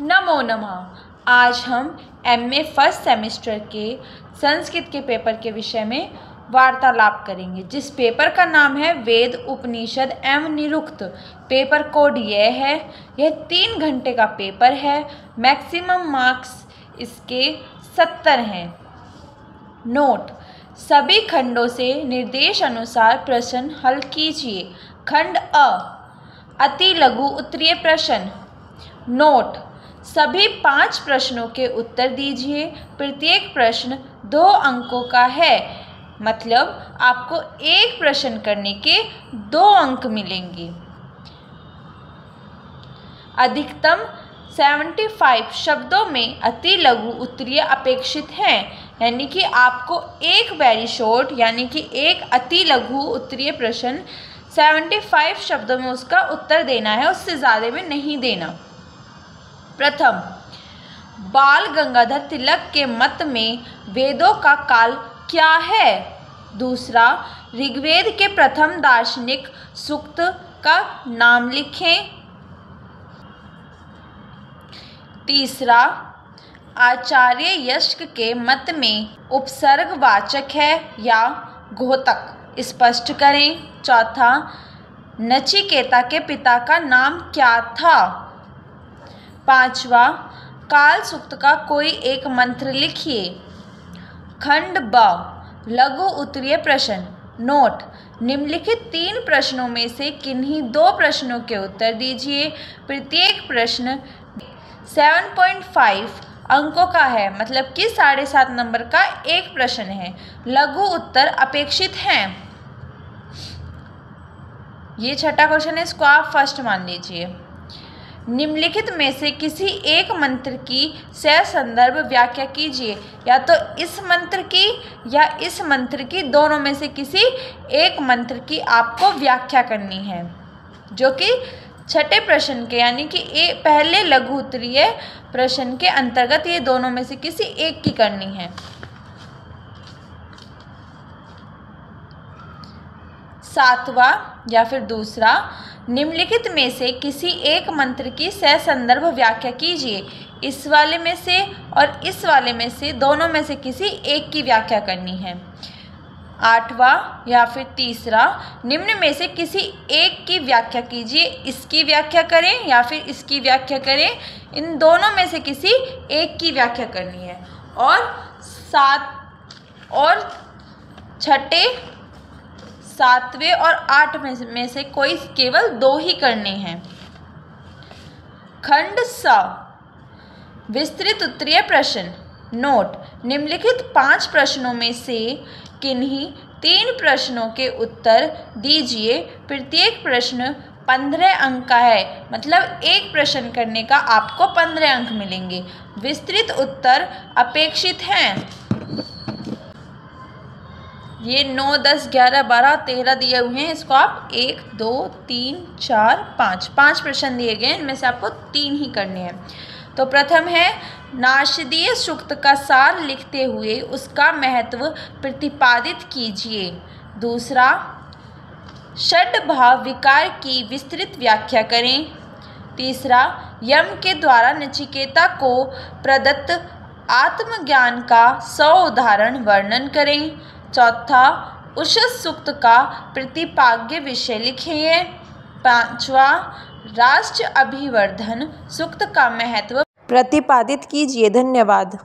नमो नमः। आज हम एमए फर्स्ट सेमेस्टर के संस्कृत के पेपर के विषय में वार्तालाप करेंगे, जिस पेपर का नाम है वेद उपनिषद एवं निरुक्त। पेपर कोड यह है, यह 3 घंटे का पेपर है। मैक्सिमम मार्क्स इसके 70 हैं। नोट: सभी खंडों से निर्देश अनुसार प्रश्न हल कीजिए। खंड अ, अति लघु उत्तरीय प्रश्न। नोट: सभी 5 प्रश्नों के उत्तर दीजिए। प्रत्येक प्रश्न 2 अंकों का है, मतलब आपको एक प्रश्न करने के 2 अंक मिलेंगे। अधिकतम 75 शब्दों में अति लघु उत्तरीय अपेक्षित हैं, यानी कि आपको एक वेरी शॉर्ट यानी कि एक अति लघु उत्तरीय प्रश्न 75 शब्दों में उसका उत्तर देना है, उससे ज़्यादा में नहीं देना। प्रथम, बाल गंगाधर तिलक के मत में वेदों का काल क्या है? दूसरा, ऋग्वेद के प्रथम दार्शनिक सूक्त का नाम लिखें। तीसरा, आचार्य यश्क के मत में उपसर्गवाचक है या घोतक, स्पष्ट करें। चौथा, नचिकेता के पिता का नाम क्या था? पांचवा, काल सूक्त का कोई एक मंत्र लिखिए। खंड ब, लघु उत्तरीय प्रश्न। नोट: निम्नलिखित 3 प्रश्नों में से किन्हीं 2 प्रश्नों के उत्तर दीजिए। प्रत्येक प्रश्न 7.5 अंकों का है, मतलब कि 7.5 नंबर का एक प्रश्न है। लघु उत्तर अपेक्षित हैं। ये छठा क्वेश्चन है, इसको आप फर्स्ट मान लीजिए। निम्नलिखित में से किसी एक मंत्र की सह संदर्भ व्याख्या कीजिए। या तो इस मंत्र की या इस मंत्र की, दोनों में से किसी एक मंत्र की आपको व्याख्या करनी है, जो कि छठे प्रश्न के यानी कि पहले लघु उत्तरीय प्रश्न के अंतर्गत ये दोनों में से किसी एक की करनी है। सातवां या फिर दूसरा, निम्नलिखित में से किसी एक मंत्र की सह संदर्भ व्याख्या कीजिए। इस वाले में से और इस वाले में से, दोनों में से किसी एक की व्याख्या करनी है। आठवां या फिर तीसरा, निम्न में से किसी एक की व्याख्या कीजिए। इसकी व्याख्या करें या फिर इसकी व्याख्या करें, इन दोनों में से किसी एक की व्याख्या करनी है। और छठे, 7वें और 8 में से कोई केवल 2 ही करने हैं। खंड स, विस्तृत उत्तरीय प्रश्न। नोट: निम्नलिखित 5 प्रश्नों में से किन्हीं 3 प्रश्नों के उत्तर दीजिए। प्रत्येक प्रश्न 15 अंक का है, मतलब एक प्रश्न करने का आपको 15 अंक मिलेंगे। विस्तृत उत्तर अपेक्षित हैं। ये 9, 10, 11, 12, 13 दिए हुए हैं। इसको आप 1, 2, 3, 4, 5 प्रश्न दिए गए हैं, इनमें से आपको 3 ही करने हैं। तो प्रथम है, नारदीय सूक्त का सार लिखते हुए उसका महत्व प्रतिपादित कीजिए। दूसरा, षड्भाव विकार की विस्तृत व्याख्या करें। तीसरा, यम के द्वारा नचिकेता को प्रदत्त आत्मज्ञान का 100 उदाहरण वर्णन करें। चौथा, उषस सूक्त का प्रतिपाद्य विषय लिखिए। पांचवा, राष्ट्र अभिवर्धन सूक्त का महत्व प्रतिपादित कीजिए। धन्यवाद।